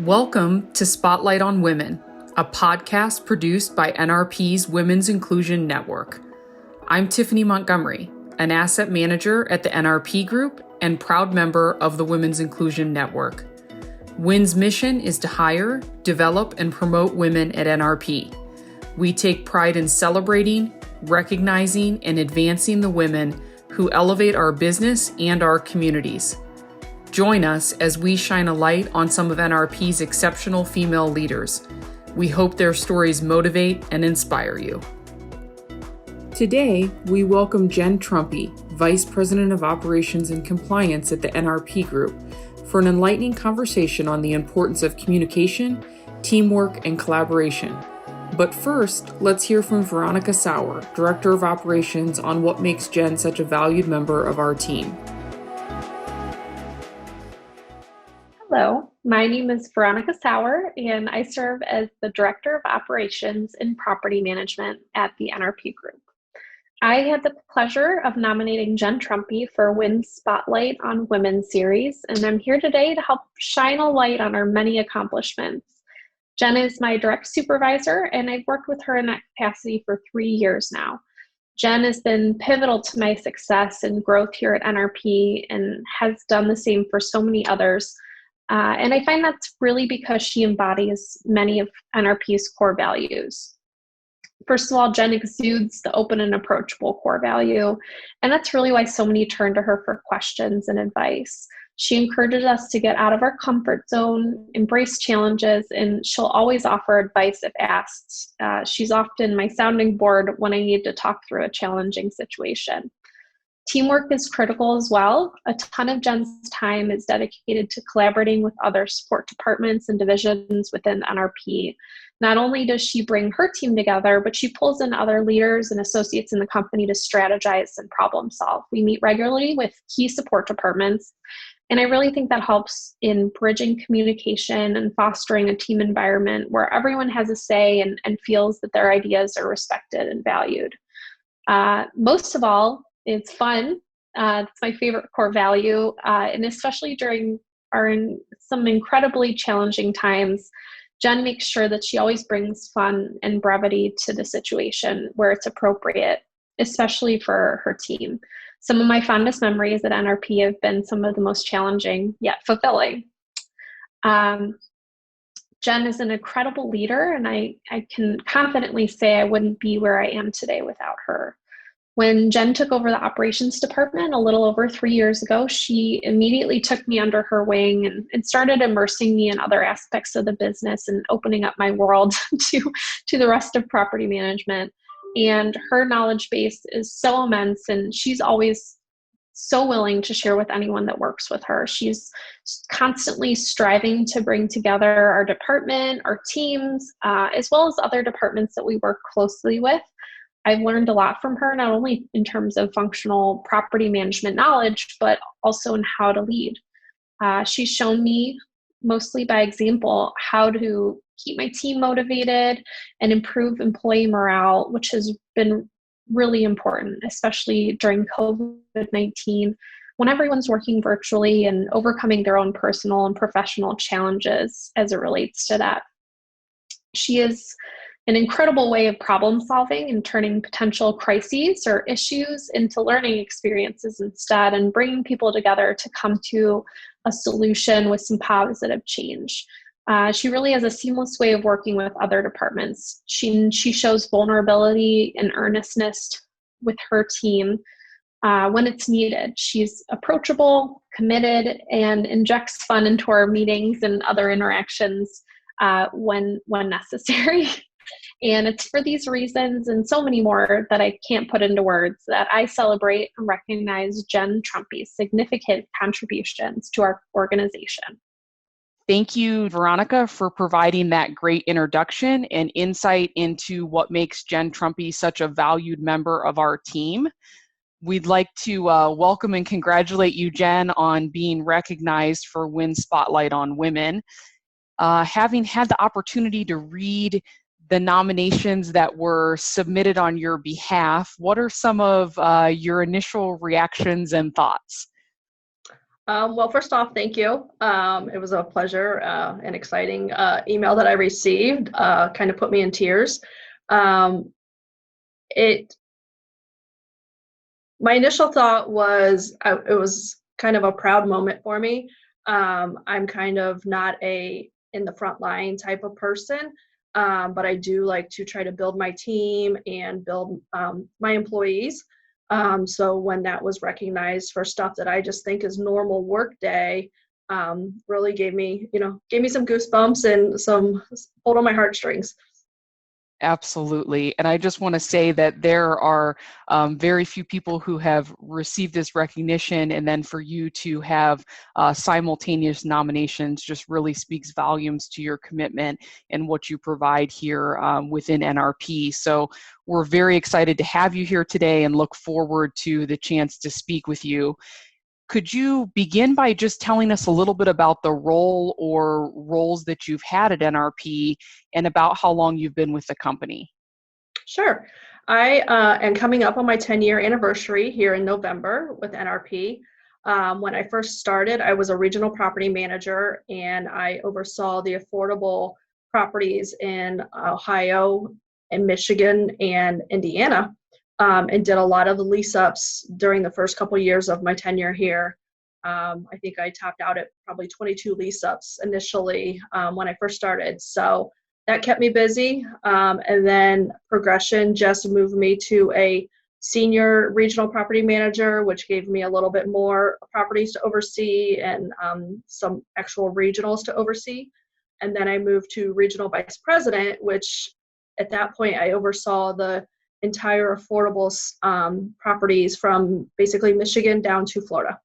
Welcome to Spotlight on Women, a podcast produced by NRP's Women's Inclusion Network. I'm Tiffany Montgomery, an asset manager at the NRP Group and proud member of the Women's Inclusion Network. WIN's mission is to hire, develop, and promote women at NRP. We take pride in celebrating, recognizing, and advancing the women who elevate our business and our communities. Join us as we shine a light on some of NRP's exceptional female leaders. We hope their stories motivate and inspire you. Today, we welcome Jen Trumpy, Vice President of Operations and Compliance at the NRP Group, for an enlightening conversation on the importance of communication, teamwork, and collaboration. But first, let's hear from Veronica Sauer, Director of Operations, on what makes Jen such a valued member of our team. Hello, my name is Veronica Sauer, and I serve as the Director of Operations and Property Management at the NRP Group. I had the pleasure of nominating Jen Trumpy for WIN's Spotlight on Women series, and I'm here today to help shine a light on her many accomplishments. Jen is my direct supervisor, and I've worked with her in that capacity for 3 years now. Jen has been pivotal to my success and growth here at NRP and has done the same for so many others. And I find that's really because she embodies many of NRP's core values. First of all, Jen exudes the open and approachable core value, and that's really why so many turn to her for questions and advice. She encourages us to get out of our comfort zone, embrace challenges, and she'll always offer advice if asked. She's often my sounding board when I need to talk through a challenging situation. Teamwork is critical as well. A ton of Jen's time is dedicated to collaborating with other support departments and divisions within NRP. Not only does she bring her team together, but she pulls in other leaders and associates in the company to strategize and problem solve. We meet regularly with key support departments, and I really think that helps in bridging communication and fostering a team environment where everyone has a say and feels that their ideas are respected and valued. Most of all, it's fun. It's my favorite core value, and especially during some incredibly challenging times, Jen makes sure that she always brings fun and brevity to the situation where it's appropriate, especially for her team. Some of my fondest memories at NRP have been some of the most challenging yet fulfilling. Jen is an incredible leader, and I can confidently say I wouldn't be where I am today without her. When Jen took over the operations department a little over 3 years ago, she immediately took me under her wing and started immersing me in other aspects of the business and opening up my world to the rest of property management. And her knowledge base is so immense, and she's always so willing to share with anyone that works with her. She's constantly striving to bring together our department, our teams, as well as other departments that we work closely with. I've learned a lot from her, not only in terms of functional property management knowledge, but also in how to lead. She's shown me, mostly by example, how to keep my team motivated and improve employee morale, which has been really important, especially during COVID-19, when everyone's working virtually and overcoming their own personal and professional challenges as it relates to that. She is an incredible way of problem solving and turning potential crises or issues into learning experiences instead, and bringing people together to come to a solution with some positive change. She really has a seamless way of working with other departments. She shows vulnerability and earnestness with her team when it's needed. She's approachable, committed, and injects fun into our meetings and other interactions when necessary. And it's for these reasons and so many more that I can't put into words that I celebrate and recognize Jen Trumpy's significant contributions to our organization. Thank you, Veronica, for providing that great introduction and insight into what makes Jen Trumpy such a valued member of our team. We'd like to welcome and congratulate you, Jen, on being recognized for WIN Spotlight on Women. Having had the opportunity to read the nominations that were submitted on your behalf, what are some of your initial reactions and thoughts? Well, first off, thank you. It was a pleasure and exciting email that I received. Kind of put me in tears. Um, it My initial thought was it was kind of a proud moment for me. I'm kind of not a in the front line type of person, but I do like to try to build my team and build my employees. So when that was recognized for stuff that I just think is normal work day, really gave me some goosebumps and some pulled on my heartstrings. Absolutely. And I just want to say that there are very few people who have received this recognition. And then for you to have simultaneous nominations just really speaks volumes to your commitment and what you provide here within NRP. So we're very excited to have you here today and look forward to the chance to speak with you. Could you begin by just telling us a little bit about the role or roles that you've had at NRP and about how long you've been with the company? Sure. I am coming up on my 10-year anniversary here in November with NRP. When I first started, I was a regional property manager and I oversaw the affordable properties in Ohio and Michigan and Indiana, and did a lot of the lease ups during the first couple years of my tenure here. I think I topped out at probably 22 lease ups initially when I first started. So that kept me busy. And then progression just moved me to a senior regional property manager, which gave me a little bit more properties to oversee and some actual regionals to oversee. And then I moved to regional vice president, which at that point I oversaw the entire affordable properties from basically Michigan down to Florida.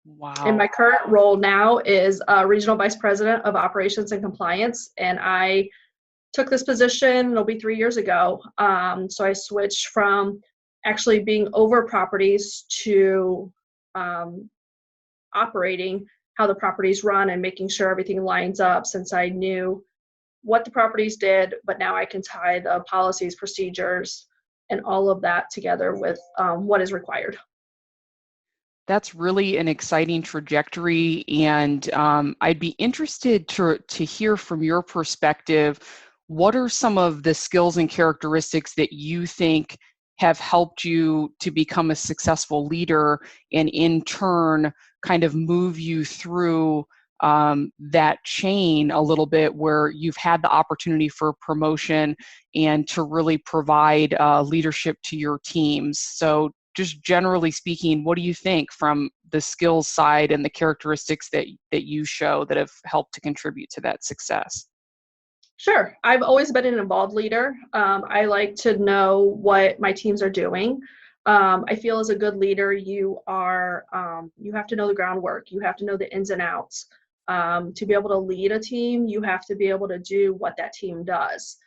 And Wow. my current role now is regional vice president of operations and compliance. And I took this position, it'll be 3 years ago. So I switched from actually being over properties to operating how the properties run and making sure everything lines up, since I knew what the properties did, but now I can tie the policies, procedures, and all of that together with what is required. That's really an exciting trajectory, and I'd be interested to hear from your perspective. What are some of the skills and characteristics that you think have helped you to become a successful leader, and in turn, kind of move you through that chain a little bit, where you've had the opportunity for promotion and to really provide leadership to your teams? So just generally speaking, what do you think from the skills side and the characteristics that you show that have helped to contribute to that success? Sure. I've always been an involved leader. I like to know what my teams are doing. I feel as a good leader, you have to know the groundwork. You have to know the ins and outs. To be able to lead a team, you have to be able to do what that team does.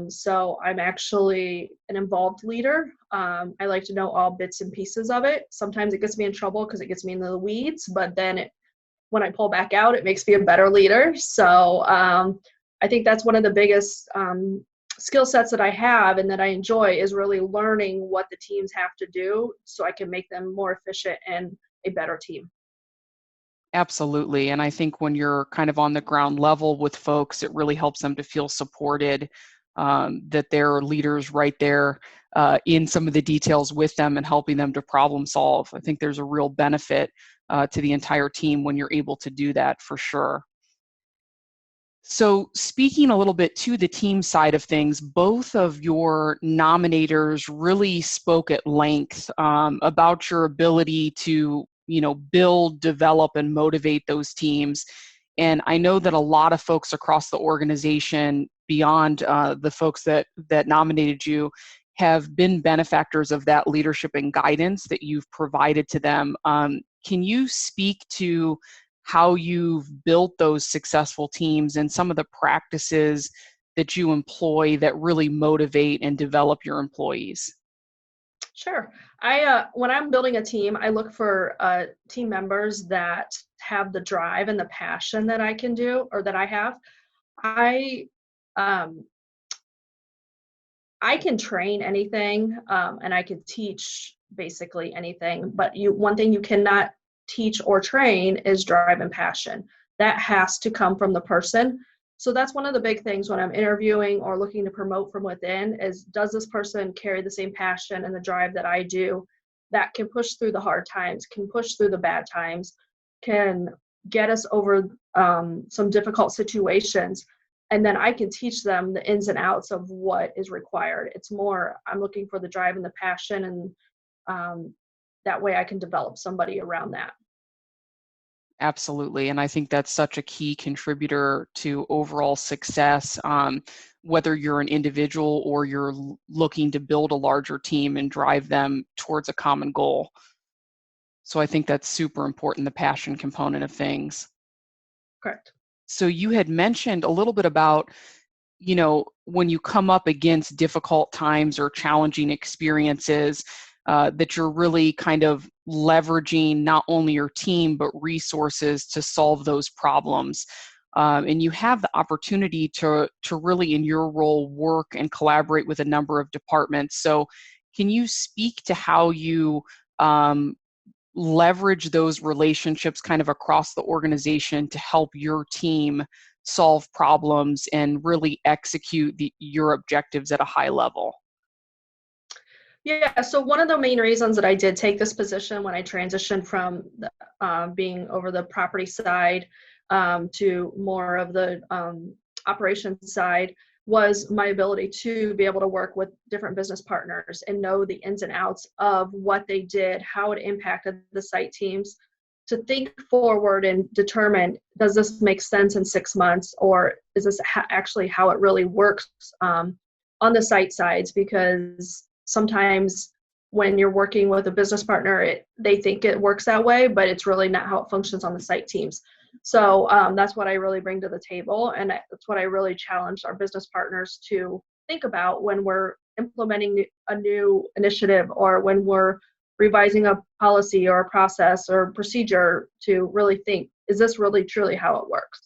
So I'm actually an involved leader. I like to know all bits and pieces of it. Sometimes it gets me in trouble because it gets me into the weeds, but then when I pull back out, it makes me a better leader. So I think that's one of the biggest skill sets that I have and that I enjoy, is really learning what the teams have to do so I can make them more efficient and a better team. Absolutely. And I think when you're kind of on the ground level with folks, it really helps them to feel supported, that there are leaders right there in some of the details with them and helping them to problem solve. I think there's a real benefit to the entire team when you're able to do that, for sure. So, speaking a little bit to the team side of things, both of your nominators really spoke at length about your ability to, build, develop, and motivate those teams. And I know that a lot of folks across the organization, beyond the folks that nominated you, have been benefactors of that leadership and guidance that you've provided to them. Can you speak to how you've built those successful teams and some of the practices that you employ that really motivate and develop your employees? Sure. When I'm building a team, I look for team members that have the drive and the passion that I can do or that I have. I um, I can train anything, and I can teach basically anything. But one thing you cannot teach or train is drive and passion. That has to come from the person. So that's one of the big things when I'm interviewing or looking to promote from within is, does this person carry the same passion and the drive that I do, that can push through the hard times, can push through the bad times, can get us over some difficult situations. And then I can teach them the ins and outs of what is required. It's more, I'm looking for the drive and the passion, and that way I can develop somebody around that. Absolutely. And I think that's such a key contributor to overall success, whether you're an individual or you're looking to build a larger team and drive them towards a common goal. So I think that's super important, the passion component of things. Correct. So you had mentioned a little bit about, when you come up against difficult times or challenging experiences, that you're really kind of leveraging not only your team, but resources to solve those problems. And you have the opportunity to really, in your role, work and collaborate with a number of departments. So can you speak to how you leverage those relationships kind of across the organization to help your team solve problems and really execute your objectives at a high level? Yeah, so one of the main reasons that I did take this position when I transitioned from being over the property side to more of the operations side was my ability to be able to work with different business partners and know the ins and outs of what they did, how it impacted the site teams, to think forward and determine, does this make sense in 6 months, or is this actually how it really works on the site sides? Because sometimes when you're working with a business partner, they think it works that way, but it's really not how it functions on the site teams. So that's what I really bring to the table, and that's what I really challenge our business partners to think about when we're implementing a new initiative or when we're revising a policy or a process or procedure, to really think, is this really truly how it works?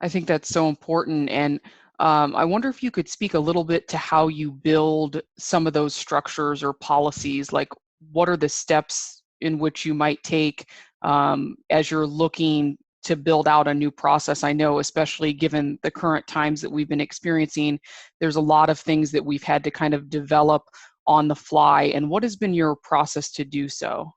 I think that's so important. And I wonder if you could speak a little bit to how you build some of those structures or policies. Like, what are the steps in which you might take as you're looking to build out a new process? I know, especially given the current times that we've been experiencing, there's a lot of things that we've had to kind of develop on the fly. And what has been your process to do so?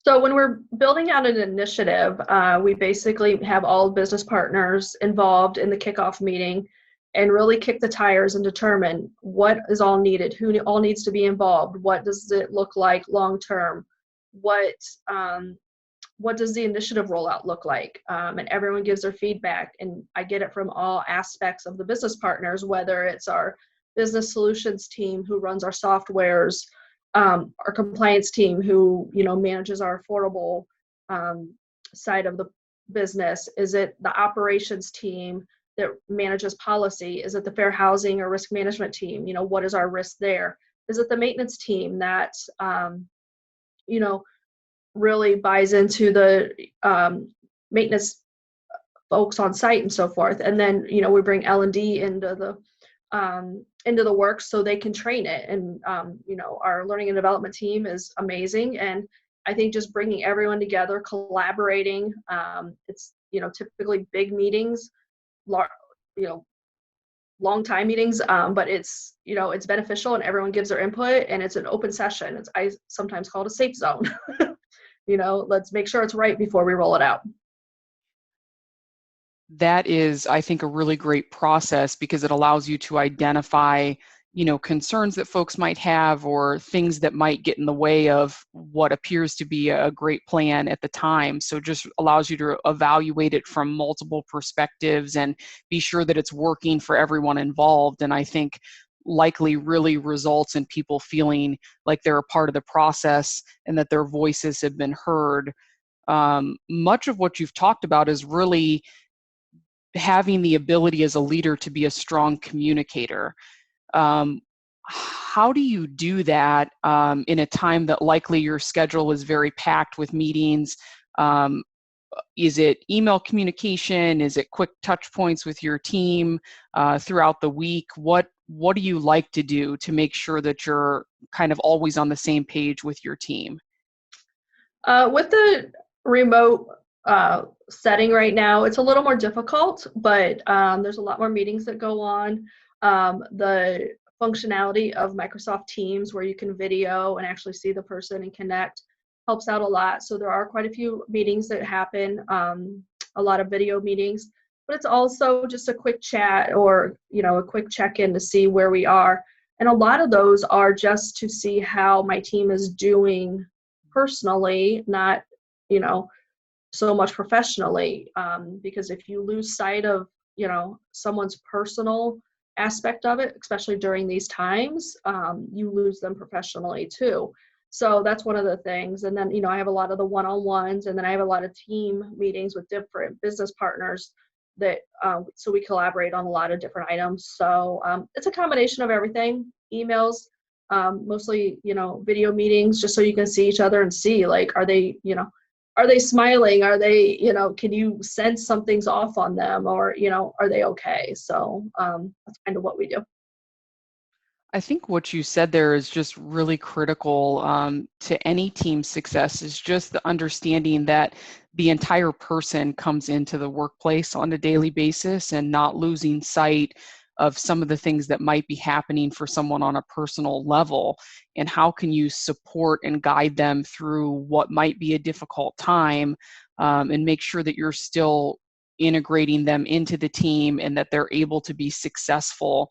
So when we're building out an initiative, we basically have all business partners involved in the kickoff meeting and really kick the tires and determine what is all needed, who all needs to be involved, what does it look like long term, what does the initiative rollout look like, and everyone gives their feedback, and I get it from all aspects of the business partners, whether it's our business solutions team who runs our softwares, our compliance team who manages our affordable side of the business. Is it the operations team that manages policy? Is it the fair housing or risk management team? What is our risk there? Is it the maintenance team that really buys into the maintenance folks on site and so forth? And then we bring L&D into the work so they can train it. And our learning and development team is amazing, and I think just bringing everyone together, collaborating, it's typically big meetings, long time meetings, but it's beneficial and everyone gives their input, and it's an open session. I sometimes call it a safe zone. Let's make sure it's right before we roll it out. That is, I think, a really great process because it allows you to identify, concerns that folks might have or things that might get in the way of what appears to be a great plan at the time. So just allows you to evaluate it from multiple perspectives and be sure that it's working for everyone involved. And I think likely really results in people feeling like they're a part of the process and that their voices have been heard. Much of what you've talked about is really having the ability as a leader to be a strong communicator. How do you do that in a time that likely your schedule is very packed with meetings? Is it email communication? Is it quick touch points with your team throughout the week? What do you like to do to make sure that you're kind of always on the same page with your team? With the remote setting right now, it's a little more difficult, but there's a lot more meetings that go on. The functionality of Microsoft Teams, where you can video and actually see the person and connect, helps out a lot. So there are quite a few meetings that happen, a lot of video meetings, but it's also just a quick chat or, a quick check-in to see where we are. And a lot of those are just to see how my team is doing personally, not, so much professionally. Because if you lose sight of, someone's personal aspect of it, especially during these times, you lose them professionally too. So that's one of the things. And then, I have a lot of the one-on-ones, and then I have a lot of team meetings with different business partners that, so we collaborate on a lot of different items. So it's a combination of everything, emails, mostly, video meetings, just so you can see each other and see, like, are they smiling? Are they, can you sense something's off on them, or, are they okay? So that's kind of what we do. I think what you said there is just really critical to any team success, is just the understanding that the entire person comes into the workplace on a daily basis, and not losing sight of some of the things that might be happening for someone on a personal level, and how can you support and guide them through what might be a difficult time, and make sure that you're still integrating them into the team and that they're able to be successful.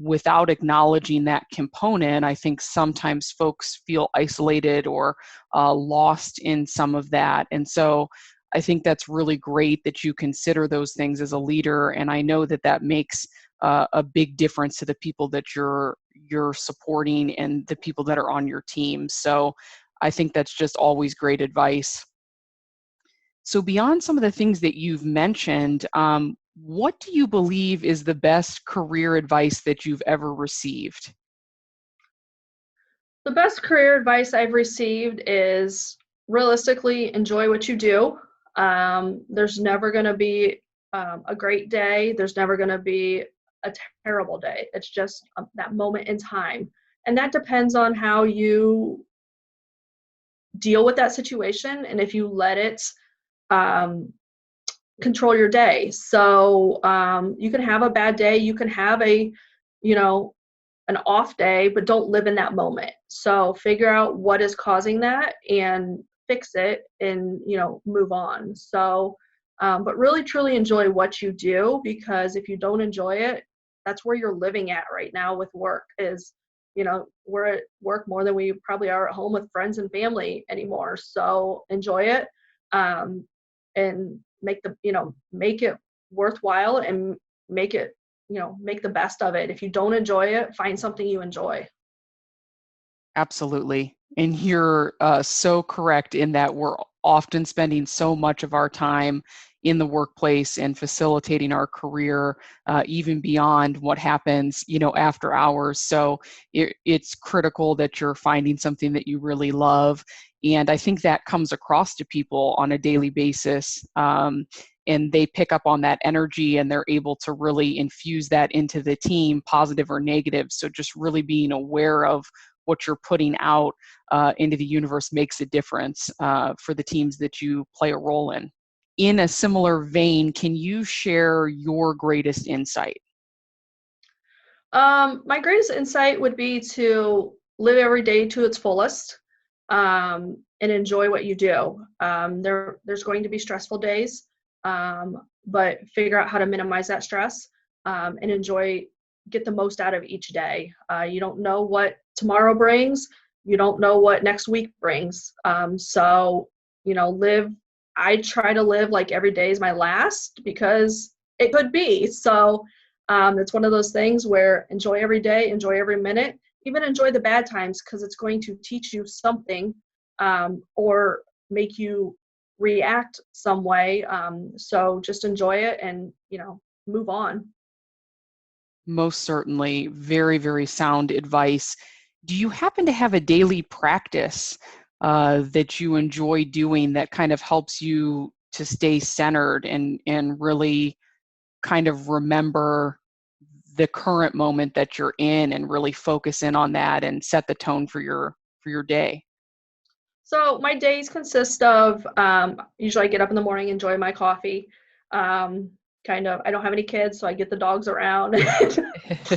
Without acknowledging that component, I think sometimes folks feel isolated or lost in some of that. And so I think that's really great that you consider those things as a leader. And I know that that makes a big difference to the people that you're supporting and the people that are on your team. So I think that's just always great advice. So beyond some of the things that you've mentioned, what do you believe is the best career advice that you've ever received? The best career advice I've received is realistically enjoy what you do. There's never going to be a great day. There's never going to be a terrible day. It's just that moment in time. And that depends on how you deal with that situation, and if you let it control your day. So you can have a bad day, you can have you know, an off day, but don't live in that moment. So figure out what is causing that and fix it, and, move on. So, but really truly enjoy what you do, because if you don't enjoy it, that's where you're living at right now with work is, we're at work more than we probably are at home with friends and family anymore. So enjoy it, and make it worthwhile, and make it, make the best of it. If you don't enjoy it, find something you enjoy. Absolutely. And you're so correct in that we're often spending so much of our time in the workplace and facilitating our career, even beyond what happens, after hours. So it's critical that you're finding something that you really love. And I think that comes across to people on a daily basis. And they pick up on that energy, and they're able to really infuse that into the team, positive or negative. So just really being aware of what you're putting out into the universe makes a difference for the teams that you play a role in. In a similar vein, can you share your greatest insight? My greatest insight would be to live every day to its fullest, and enjoy what you do. There's going to be stressful days, but figure out how to minimize that stress, and get the most out of each day. You don't know what tomorrow brings. You don't know what next week brings. So, I try to live like every day is my last, because it could be. So it's one of those things where enjoy every day, enjoy every minute, even enjoy the bad times, because it's going to teach you something, or make you react some way. So just enjoy it, and, move on. Most certainly, very, very sound advice. Do you happen to have a daily practice that you enjoy doing that kind of helps you to stay centered and really kind of remember the current moment that you're in, and really focus in on that and set the tone for your day? So my days consist of usually I get up in the morning, enjoy my coffee. I don't have any kids, so I get the dogs around and get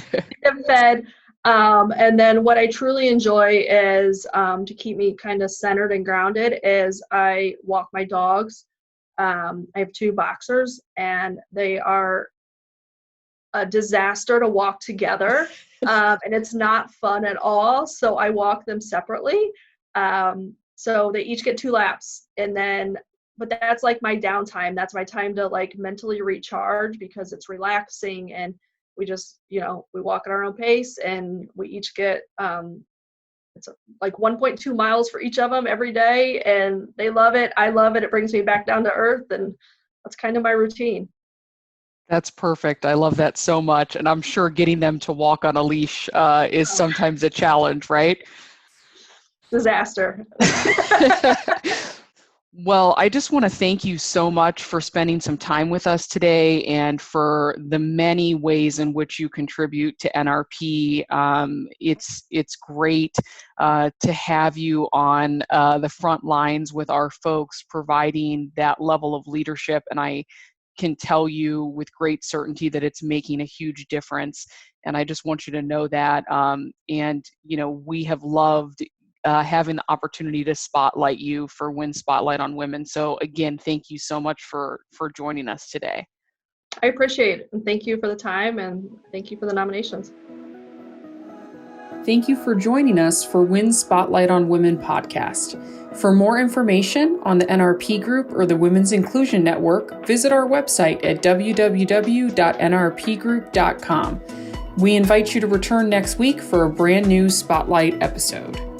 them fed. And then what I truly enjoy is to keep me kind of centered and grounded is I walk my dogs. I have 2 boxers, and they are a disaster to walk together, and it's not fun at all. So I walk them separately. So they each get 2 laps, but that's like my downtime. That's my time to like mentally recharge because it's relaxing, and we just, we walk at our own pace, and we each get it's like 1.2 miles for each of them every day, and they love it. I love it. It brings me back down to earth, and that's kind of my routine. That's perfect. I love that so much. And I'm sure getting them to walk on a leash is sometimes a challenge, right? Disaster. Well, I just want to thank you so much for spending some time with us today and for the many ways in which you contribute to NRP. It's great to have you on the front lines with our folks providing that level of leadership, and I can tell you with great certainty that it's making a huge difference. And I just want you to know that. We have loved having the opportunity to spotlight you for Win Spotlight on Women. So again, thank you so much for joining us today. I appreciate it. And thank you for the time, and thank you for the nominations. Thank you for joining us for Win Spotlight on Women podcast. For more information on the NRP Group or the Women's Inclusion Network, visit our website at www.nrpgroup.com. We invite you to return next week for a brand new Spotlight episode.